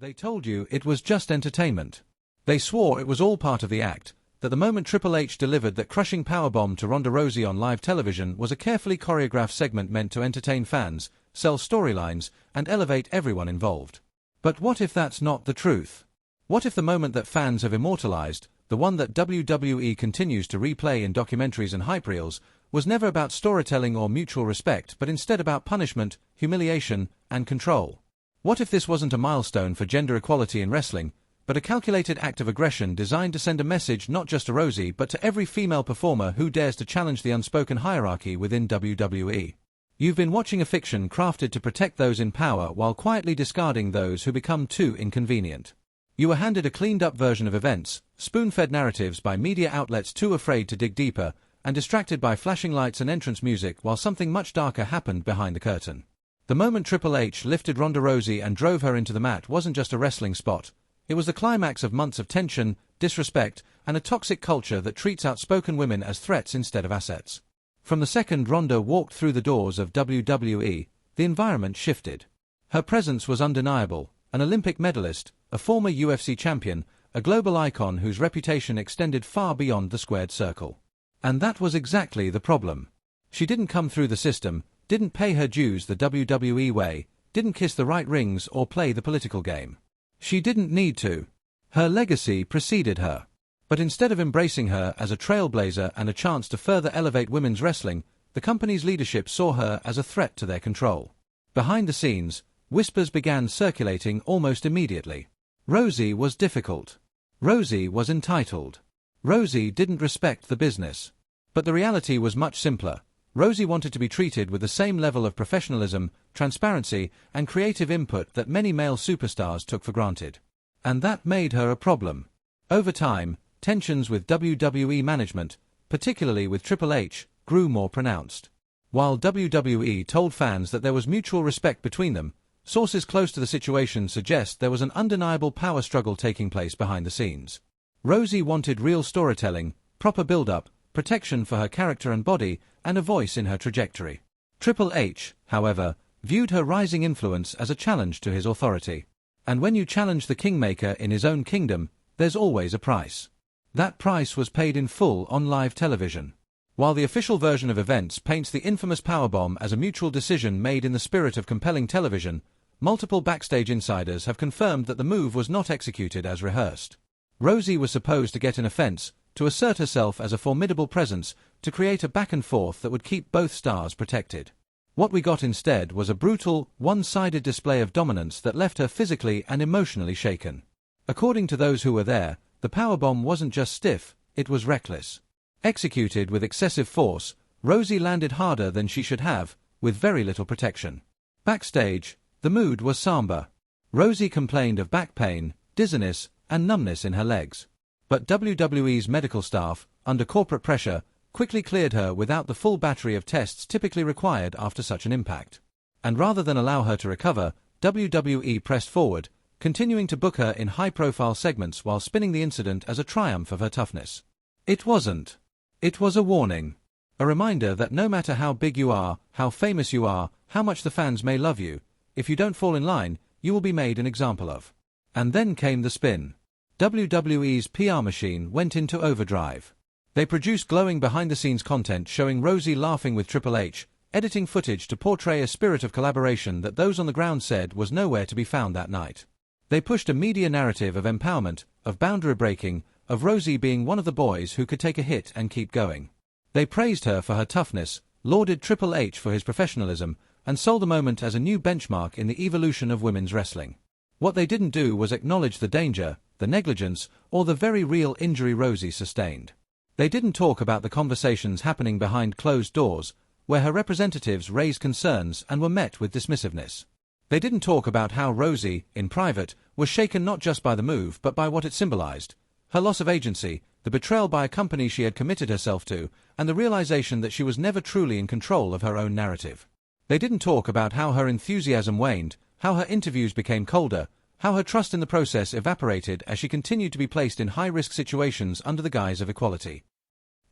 They told you it was just entertainment. They swore it was all part of the act, that the moment Triple H delivered that crushing powerbomb to Ronda Rousey on live television was a carefully choreographed segment meant to entertain fans, sell storylines, and elevate everyone involved. But what if that's not the truth? What if the moment that fans have immortalized, the one that WWE continues to replay in documentaries and hype reels, was never about storytelling or mutual respect but instead about punishment, humiliation, and control? What if this wasn't a milestone for gender equality in wrestling, but a calculated act of aggression designed to send a message not just to Rousey but to every female performer who dares to challenge the unspoken hierarchy within WWE? You've been watching a fiction crafted to protect those in power while quietly discarding those who become too inconvenient. You were handed a cleaned-up version of events, spoon-fed narratives by media outlets too afraid to dig deeper, and distracted by flashing lights and entrance music while something much darker happened behind the curtain. The moment Triple H lifted Ronda Rousey and drove her into the mat wasn't just a wrestling spot. It was the climax of months of tension, disrespect, and a toxic culture that treats outspoken women as threats instead of assets. From the second Ronda walked through the doors of WWE, the environment shifted. Her presence was undeniable, an Olympic medalist, a former UFC champion, a global icon whose reputation extended far beyond the squared circle. And that was exactly the problem. She didn't come through the system, didn't pay her dues the WWE way, didn't kiss the right rings or play the political game. She didn't need to. Her legacy preceded her. But instead of embracing her as a trailblazer and a chance to further elevate women's wrestling, the company's leadership saw her as a threat to their control. Behind the scenes, whispers began circulating almost immediately. Rousey was difficult. Rousey was entitled. Rousey didn't respect the business. But the reality was much simpler. Rousey wanted to be treated with the same level of professionalism, transparency, and creative input that many male superstars took for granted. And that made her a problem. Over time, tensions with WWE management, particularly with Triple H, grew more pronounced. While WWE told fans that there was mutual respect between them, sources close to the situation suggest there was an undeniable power struggle taking place behind the scenes. Rousey wanted real storytelling, proper build-up, protection for her character and body, and a voice in her trajectory. Triple H, however, viewed her rising influence as a challenge to his authority. And when you challenge the kingmaker in his own kingdom, there's always a price. That price was paid in full on live television. While the official version of events paints the infamous powerbomb as a mutual decision made in the spirit of compelling television, multiple backstage insiders have confirmed that the move was not executed as rehearsed. Rousey was supposed to get an offense, to assert herself as a formidable presence, to create a back-and-forth that would keep both stars protected. What we got instead was a brutal, one-sided display of dominance that left her physically and emotionally shaken. According to those who were there, the powerbomb wasn't just stiff, it was reckless. Executed with excessive force, Rousey landed harder than she should have, with very little protection. Backstage, the mood was somber. Rousey complained of back pain, dizziness, and numbness in her legs. But WWE's medical staff, under corporate pressure, quickly cleared her without the full battery of tests typically required after such an impact. And rather than allow her to recover, WWE pressed forward, continuing to book her in high-profile segments while spinning the incident as a triumph of her toughness. It wasn't. It was a warning. A reminder that no matter how big you are, how famous you are, how much the fans may love you, if you don't fall in line, you will be made an example of. And then came the spin. WWE's PR machine went into overdrive. They produced glowing behind-the-scenes content showing Rousey laughing with Triple H, editing footage to portray a spirit of collaboration that those on the ground said was nowhere to be found that night. They pushed a media narrative of empowerment, of boundary breaking, of Rousey being one of the boys who could take a hit and keep going. They praised her for her toughness, lauded Triple H for his professionalism, and sold the moment as a new benchmark in the evolution of women's wrestling. What they didn't do was acknowledge the danger, the negligence, or the very real injury Rousey sustained. They didn't talk about the conversations happening behind closed doors, where her representatives raised concerns and were met with dismissiveness. They didn't talk about how Rousey, in private, was shaken not just by the move but by what it symbolized: her loss of agency, the betrayal by a company she had committed herself to, and the realization that she was never truly in control of her own narrative. They didn't talk about how her enthusiasm waned, how her interviews became colder, how her trust in the process evaporated as she continued to be placed in high-risk situations under the guise of equality.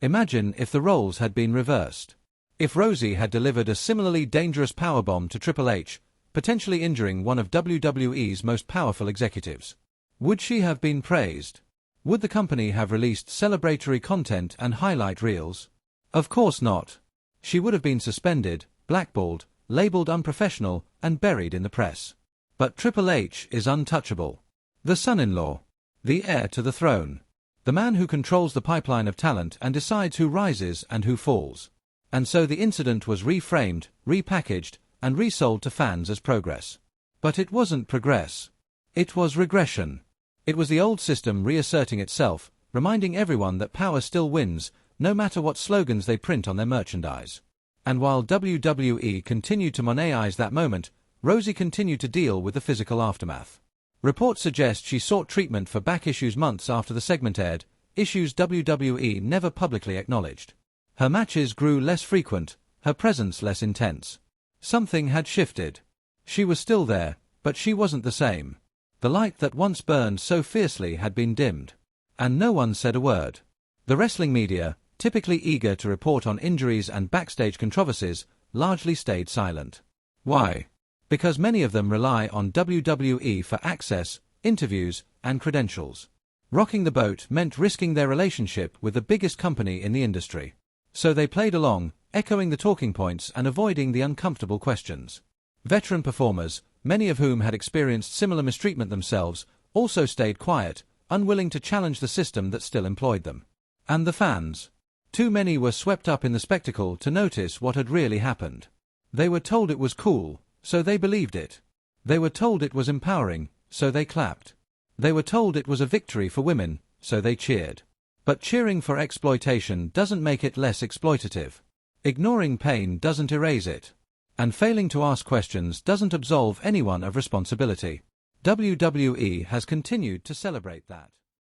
Imagine if the roles had been reversed. If Rousey had delivered a similarly dangerous powerbomb to Triple H, potentially injuring one of WWE's most powerful executives. Would she have been praised? Would the company have released celebratory content and highlight reels? Of course not. She would have been suspended, blackballed, labeled unprofessional, and buried in the press. But Triple H is untouchable. The son-in-law. The heir to the throne. The man who controls the pipeline of talent and decides who rises and who falls. And so the incident was reframed, repackaged, and resold to fans as progress. But it wasn't progress. It was regression. It was the old system reasserting itself, reminding everyone that power still wins, no matter what slogans they print on their merchandise. And while WWE continued to monetize that moment, Rousey continued to deal with the physical aftermath. Reports suggest she sought treatment for back issues months after the segment aired, issues WWE never publicly acknowledged. Her matches grew less frequent, her presence less intense. Something had shifted. She was still there, but she wasn't the same. The light that once burned so fiercely had been dimmed. And no one said a word. The wrestling media, typically eager to report on injuries and backstage controversies, largely stayed silent. Why? Because many of them rely on WWE for access, interviews, and credentials. Rocking the boat meant risking their relationship with the biggest company in the industry. So they played along, echoing the talking points and avoiding the uncomfortable questions. Veteran performers, many of whom had experienced similar mistreatment themselves, also stayed quiet, unwilling to challenge the system that still employed them. And the fans? Too many were swept up in the spectacle to notice what had really happened. They were told it was cool, so they believed it. They were told it was empowering, so they clapped. They were told it was a victory for women, so they cheered. But cheering for exploitation doesn't make it less exploitative. Ignoring pain doesn't erase it. And failing to ask questions doesn't absolve anyone of responsibility. WWE has continued to celebrate that.